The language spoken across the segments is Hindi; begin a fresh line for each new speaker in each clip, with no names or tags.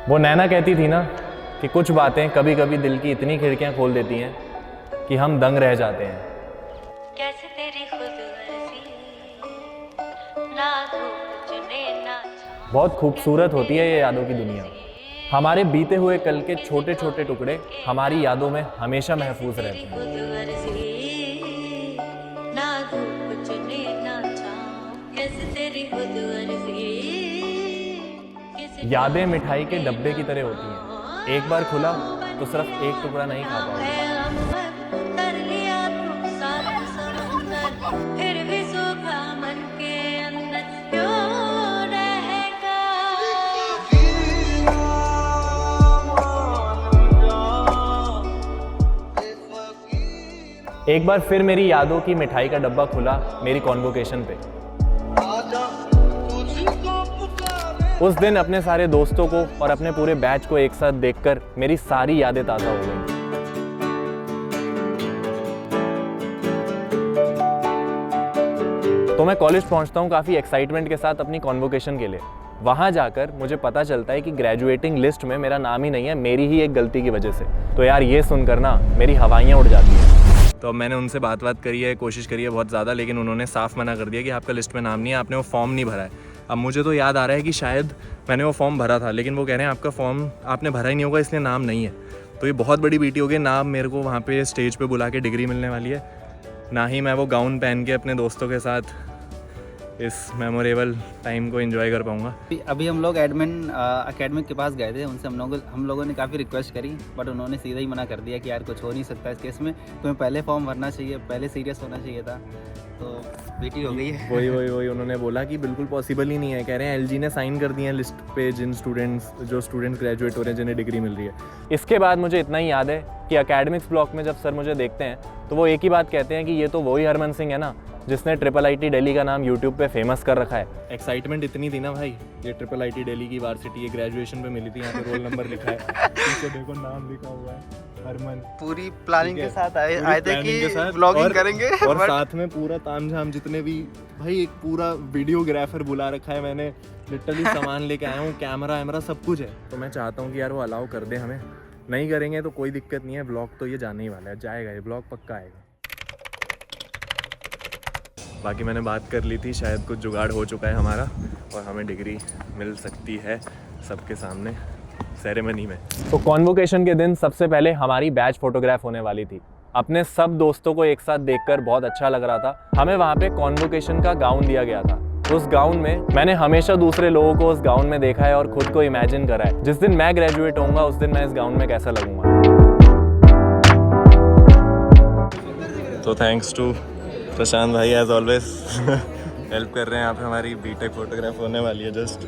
वो नैना कहती थी ना कि कुछ बातें कभी कभी दिल की इतनी खिड़कियां खोल देती हैं कि हम दंग रह जाते हैं।
कैसे तेरी खुदगर्जी ना धूप चुने ना छाँव।
बहुत खूबसूरत होती है ये यादों की दुनिया। हमारे बीते हुए कल के छोटे छोटे टुकड़े हमारी यादों में हमेशा महफूज रहते हैं।
खुदगर्जी ना धूप चुने ना छाँव। कैसे तेरी खुदगर्जी किसी
यादें मिठाई के डब्बे की तरह होती हैं, एक बार खुला तो सिर्फ एक टुकड़ा नहीं खा पाओगे।
कर लिया तू सात समुंदर, फिर भी सूखा मन के अंदर क्यों रहेगा।
एक बार फिर मेरी यादों की मिठाई का डब्बा खुला मेरी कॉन्वोकेशन पे। उस दिन अपने सारे दोस्तों को और अपने पूरे बैच को एक साथ देखकर मेरी सारी यादें ताज़ा हो गई। तो मैं कॉलेज पहुंचता हूं काफ़ी एक्साइटमेंट के साथ अपनी कॉन्वोकेशन के लिए। वहां जाकर मुझे पता चलता है कि ग्रेजुएटिंग लिस्ट में मेरा नाम ही नहीं है, मेरी ही एक गलती की वजह से। तो यार ये सुनकर ना मेरी हवाइयाँ उड़ जाती हैं। तो अब मैंने उनसे बात करी है, कोशिश करी है बहुत ज़्यादा, लेकिन उन्होंने साफ मना कर दिया कि आपका लिस्ट में नाम नहीं है, आपने वो फॉर्म नहीं भरा है। अब मुझे तो याद आ रहा है कि शायद मैंने वो फॉर्म भरा था, लेकिन वो कह रहे हैं आपका फॉर्म आपने भरा ही नहीं होगा इसलिए नाम नहीं है। तो ये बहुत बड़ी बीटी हो गई। ना मेरे को वहाँ पे स्टेज पे बुला के डिग्री मिलने वाली है, ना ही मैं वो गाउन पहन के अपने दोस्तों के साथ इस मेमोरेबल टाइम को एंजॉय कर पाऊँगा।
अभी हम लोग एकेडमिक के पास गए थे, उनसे हम लोगों ने काफ़ी रिक्वेस्ट करी, बट उन्होंने सीधा ही मना कर दिया कि यार कुछ हो नहीं सकता इस केस में, तुम्हें पहले फॉर्म भरना चाहिए, पहले सीरियस होना चाहिए था। तो बेटी हो गई है।
वही उन्होंने बोला कि बिल्कुल पॉसिबल ही नहीं है। कह रहे हैं एलजी ने साइन कर दिए हैं लिस्ट पे जो स्टूडेंट्स ग्रेजुएट हो रहे हैं जिन्हें डिग्री मिल रही है। इसके बाद मुझे इतना ही याद है कि एकेडमिक्स ब्लॉक में जब सर मुझे देखते हैं तो वो एक ही बात कहते हैं कि ये तो वही हरमन सिंह है ना जिसने IIIT दिल्ली का नाम यूट्यूब पे फेमस कर रखा है। एक्साइटमेंट इतनी थी ना भाई, ये IIIT दिल्ली की वार्सिटी, ये ग्रेजुएशन पे मिली थी, यहाँ पे रोल नंबर लिखा है, पीछे देखो नाम लिखा हुआ है हरमन।
पूरी प्लानिंग के साथ आए थे कि
व्लॉगिंग
व्लॉगिंग करेंगे
और साथ में पूरा तामझाम जितने भी भाई, एक पूरा वीडियोग्राफर बुला रखा है मैंने, लिटरली सामान लेके आया हूँ, कैमरा सब कुछ है। तो मैं चाहता हूँ कि यार वो अलाउ कर दे हमें। नहीं करेंगे तो कोई दिक्कत नहीं है, ब्लॉग तो ये जाने ही वाला है, जाएगा ये ब्लॉग पक्का आएगा। बाकी मैंने बात कर ली थी, शायद कुछ जुगाड़ हो चुका है हमारा और हमें डिग्री मिल सकती है सबके सामने सेरेमनी में। तो कॉन्वोकेशन के दिन सबसे पहले हमारी बैच फोटोग्राफ होने वाली थी। अपने सब दोस्तों को एक साथ देखकर बहुत अच्छा लग रहा था। हमें वहाँ पे कॉन्वोकेशन का गाउन दिया गया था। उस गाउन में मैंने हमेशा दूसरे लोगों को उस गाउन में देखा है और खुद को इमेजिन करा है जिस दिन मैं ग्रेजुएट होऊंगा उस दिन मैं इस गाउन में कैसा लगूंगा। तो थैंक्स टू प्रशांत भाई एज ऑलवेज हेल्प कर रहे हैं। यहाँ पे हमारी बीटेक फोटोग्राफ होने वाली है जस्ट।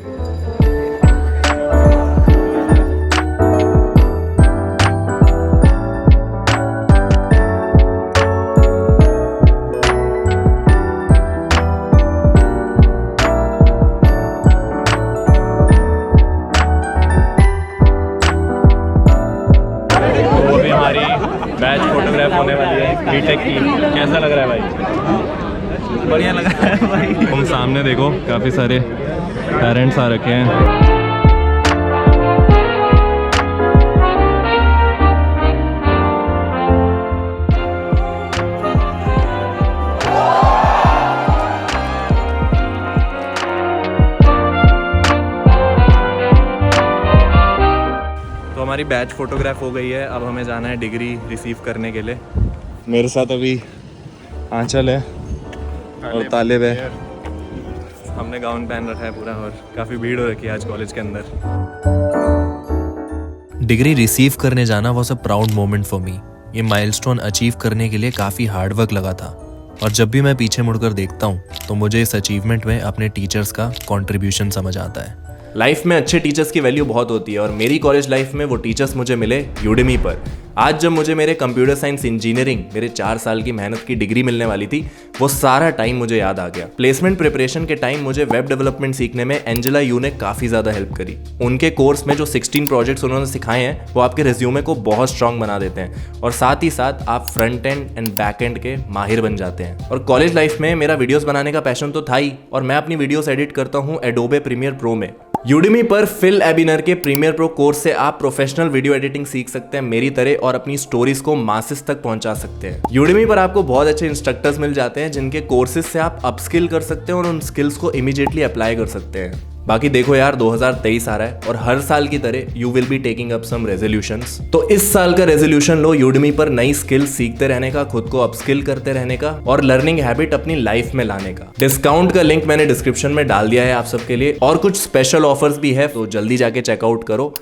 वो भी हमारी बैच फोटोग्राफ होने वाली है बीटेक की। कैसा लग रहा है भाई?
बढ़िया लगा है भाई।
तुम सामने देखो, काफ़ी सारे पेरेंट्स आ रखे हैं। तो हमारी बैच फोटोग्राफ हो गई है, अब हमें जाना है डिग्री रिसीव करने के लिए। मेरे साथ अभी आंचल है और तालिब है। हमने गाउन पहन रखा है पूरा और काफ़ी भीड़ हो रखी है आज कॉलेज के अंदर।
डिग्री रिसीव करने जाना was a proud moment for me. ये माइलस्टोन अचीव करने के लिए काफ़ी हार्डवर्क लगा था और जब भी मैं पीछे मुड़कर देखता हूँ तो मुझे इस अचीवमेंट में अपने टीचर्स का कंट्रीब्यूशन समझ आता है।
लाइफ में अच्छे टीचर्स की वैल्यू बहुत होती है और मेरी कॉलेज लाइफ में वो टीचर्स मुझे मिले यूडेमी पर। आज जब मुझे मेरे कंप्यूटर साइंस इंजीनियरिंग मेरे 4 साल की मेहनत की डिग्री मिलने वाली थी, वो सारा टाइम मुझे याद आ गया। प्लेसमेंट प्रिपरेशन के टाइम मुझे वेब डेवलपमेंट सीखने में एंजेला यू ने काफ़ी ज़्यादा हेल्प करी। उनके कोर्स में जो 16 प्रोजेक्ट्स उन्होंने सिखाए हैं वो आपके रिज्यूमे को बहुत स्ट्रांग बना देते हैं और साथ ही साथ आप front end and back and के माहिर बन जाते हैं। और कॉलेज लाइफ में मेरा वीडियोज़ बनाने का पैशन तो था ही और मैं अपनी वीडियोज़ एडिट करता हूँ एडोबे प्रीमियर प्रो में। यूडेमी पर फिल एबिनर के प्रीमियर प्रो कोर्स से आप प्रोफेशनल वीडियो एडिटिंग सीख सकते हैं मेरी तरह और अपनी स्टोरीज को मासेस तक पहुंचा सकते हैं। यूडेमी पर आपको बहुत अच्छे इंस्ट्रक्टर्स मिल जाते हैं जिनके कोर्सेज से आप अपस्किल कर सकते हैं और उन स्किल्स को इमीडिएटली अप्लाई कर सकते हैं। बाकी देखो यार 2023 आ रहा है और हर साल की तरह you will be taking up some resolutions. तो इस साल का रेजोल्यूशन लो यूडेमी पर नई स्किल सीखते रहने का, खुद को अपस्किल करते रहने का और लर्निंग हैबिट अपनी लाइफ में लाने का। डिस्काउंट का लिंक मैंने डिस्क्रिप्शन में डाल दिया है आप सबके लिए और कुछ स्पेशल ऑफर्स भी है, तो जल्दी जाके चेकआउट करो।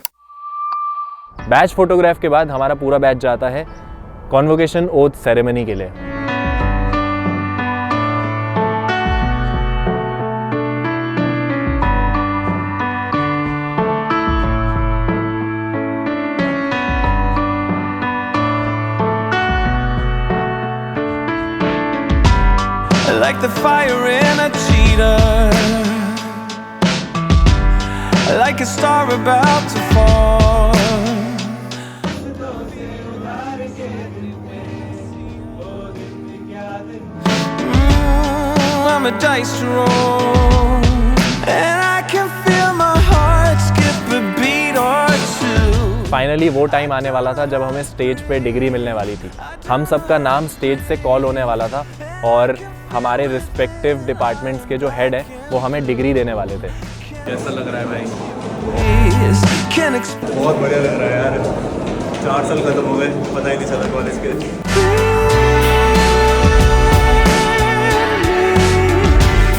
बैच फोटोग्राफ के बाद हमारा पूरा बैच जाता है कॉन्वोकेशन ओथ सेरेमनी के लिए।
Like the fire in a cheetah, like a star about to fall. I'm a dice to roll, and I can feel my heart skip a beat or two.
Finally वो टाइम आने वाला था जब हमें स्टेज पे डिग्री मिलने वाली थी। हम सबका नाम स्टेज से कॉल होने वाला था और हमारे रिस्पेक्टिव डिपार्टमेंट्स के जो हेड है वो हमें डिग्री देने वाले थे। कैसा लग रहा है भाई?
बहुत बढ़िया लग रहा है यार। 4 साल खत्म हो गए, पता ही नहीं चला कॉलेज के।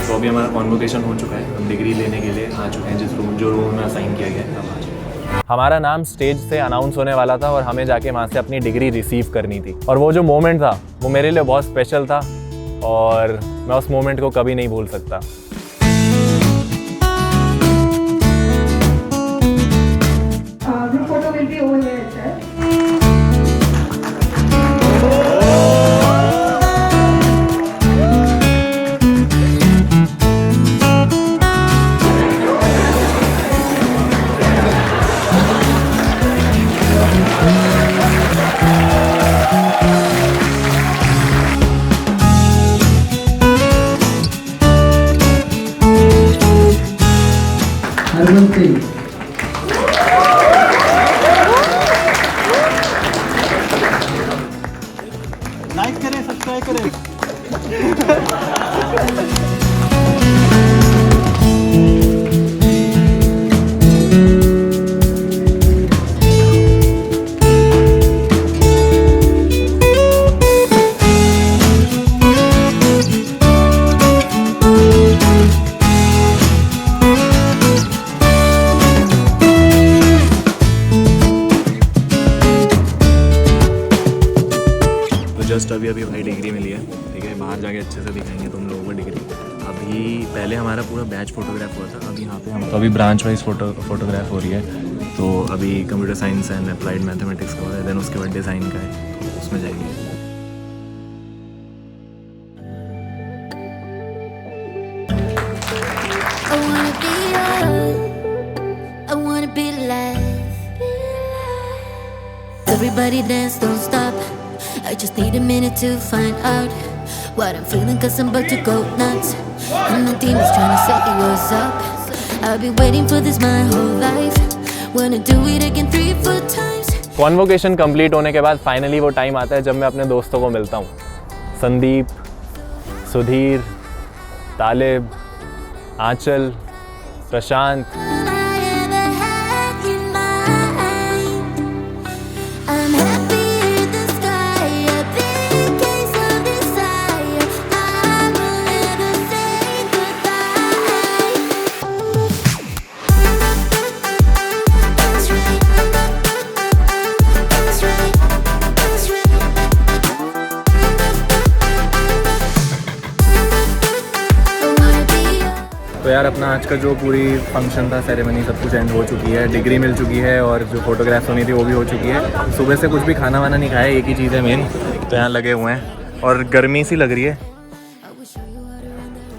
तो अभी हमारा कॉन्वोकेशन हो चुका है, हम डिग्री लेने के लिए आ चुके हैं जो रूम में असाइन किया गया है। हमारा नाम स्टेज से अनाउंस होने वाला था और हमें जाके वहाँ से अपनी डिग्री रिसीव करनी थी और वो जो मोमेंट था वो मेरे लिए बहुत स्पेशल था और मैं उस मोमेंट को कभी नहीं भूल सकता।
Group photo will be over here itself.
Like करें, सब्सक्राइब करें।
जस्ट अभी भाई डिग्री मिली है, ठीक है। बाहर जाके अच्छे से दिखाएंगे तुम लोगों को डिग्री। अभी पहले हमारा पूरा बैच फोटोग्राफ हुआ था, अभी यहाँ पे हम तो अभी ब्रांच वाइज फोटोग्राफ हो रही है। तो अभी computer science and applied mathematics का है, देन उसके बाद डिज़ाइन का है, तो उसमें जाएंगे।
I wanna be young, I wanna be alive. Everybody dance, don't stop. I just need a minute to find out what I'm feeling, cause I'm about to go nuts. And my demons trying to say what's up. I've been waiting for this my whole life. Wanna do it again 3-4 times.
Convocation complete होने के बाद फाइनली वो टाइम आता है जब मैं अपने दोस्तों को मिलता हूँ। संदीप, सुधीर, तालिब, आंचल, प्रशांत।
I ever had in mind. I'm happy in the sky, a big case of desire. I will never say goodbye. That's right. That's right. That's right. I wanna be yours.
तो यार अपना आज का जो पूरी फंक्शन था, सेरेमनी, सब कुछ एंड हो चुकी है। डिग्री मिल चुकी है और जो फोटोग्राफ्स होनी थी वो भी हो चुकी है। सुबह से कुछ भी खाना वाना नहीं खाया, एक ही चीज़ है मेन, तो यहाँ लगे हुए हैं और गर्मी सी लग रही है।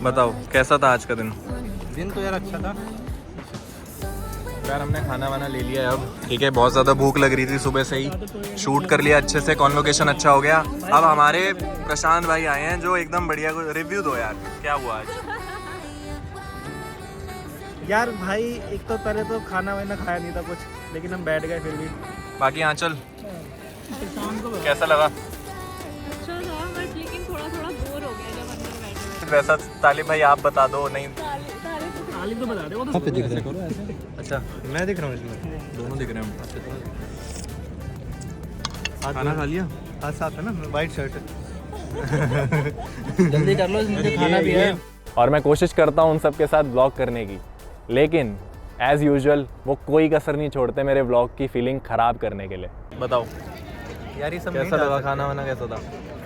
बताओ कैसा था आज का दिन?
दिन तो यार अच्छा था।
यार हमने खाना वाना ले लिया है अब, ठीक है। बहुत ज़्यादा भूख लग रही थी सुबह से ही, शूट कर लिया अच्छे से, कॉन्वोकेशन अच्छा हो गया। अब हमारे प्रशांत भाई आए हैं जो एकदम बढ़िया रिव्यू दो यार, क्या हुआ आज?
यार भाई एक तो पहले तो खाना वाना खाया नहीं था कुछ, लेकिन हम बैठ गए फिर भी।
बाकी आंचल कैसा लगा?
अच्छा था बट लेकिन थोड़ा थोड़ा बोर हो गया जब अंदर बैठे।
वैसा तालिब भाई आप बता दो। नहीं
तालिब तो बता दे, वो तो
दिख रहा है। अच्छा मैं दिख रहा हूँ इसमें, दोनों दिख रहे हैं हम। खाना खा लिया? हाथ साफ है ना, वाइट शर्ट है।
जल्दी कर लो, मुझे खाना भी है।
और मैं कोशिश करता हूँ उन सब के साथ ब्लॉग करने की, लेकिन एज यूजुअल वो कोई कसर नहीं छोड़ते मेरे ब्लॉग की फीलिंग खराब करने के लिए। बताओ
यार ये सब
कैसा लगा? खाना वाना कैसा था?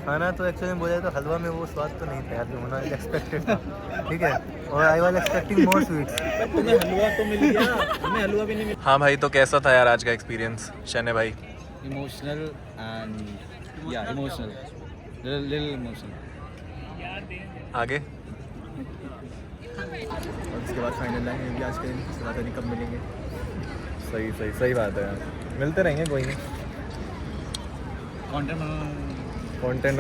खाना तो एक्चुअली में बोला तो हलवा में वो स्वाद तो नहीं था यार जो होना एक्सपेक्टेड था, ठीक है। और I was expecting more sweets.
तुम्हें हलवा तो मिल गया, हमें हलवा भी नहीं मिला।
हाँ भाई, तो कैसा था यार आज का एक्सपीरियंस शने भाई?
इमोशनल एंड या इमोशनल, लिटिल इमोशनल।
आगे
और उसके बाद फाइनल लाइन भी आज के दिन, उसके बाद नहीं कब मिलेंगे।
सही बात है यार, मिलते रहेंगे कोई नहीं। कंटेंट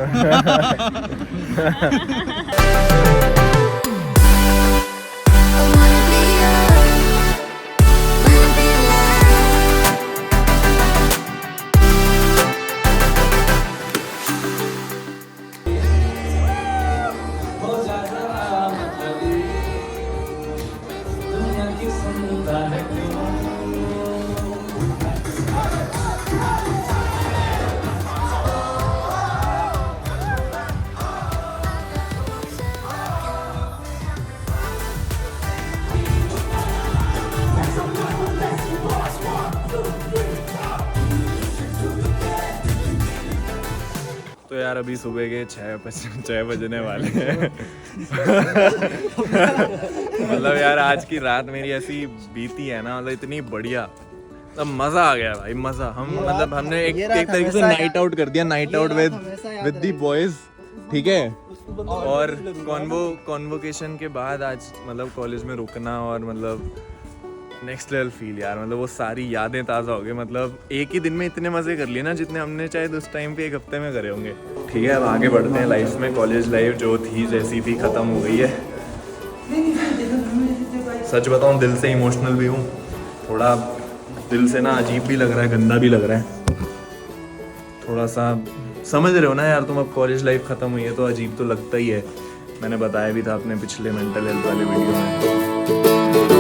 तो यार अभी सुबह के 6 बजने वाले हैं। मतलब यार आज की रात मेरी ऐसी बीती है ना, मतलब इतनी बढ़िया, तब मज़ा आ गया भाई, मज़ा। मतलब हमने एक तरीके से नाइट आउट कर दिया, night out with the boys, ठीक है। और कॉन्वोकेशन के बाद आज मतलब कॉलेज में रुकना और मतलब नेक्स्ट लेवल फील यार, मतलब वो सारी यादें ताज़ा हो गई। मतलब एक ही दिन में इतने मज़े कर लिए ना जितने हमने शायद उस टाइम पे एक हफ्ते में करे होंगे। ठीक है, अब आगे बढ़ते हैं लाइफ में। कॉलेज लाइफ जो थी जैसी थी ख़त्म हो गई है। सच बताऊं दिल से इमोशनल भी हूँ, थोड़ा दिल से ना अजीब भी लग रहा है, गंदा भी लग रहा है थोड़ा सा। समझ रहे हो ना यार तुम, अब कॉलेज लाइफ ख़त्म हुई है तो अजीब तो लगता ही है। मैंने बताया भी था अपने पिछले मेंटल हेल्थ वाले वीडियो में।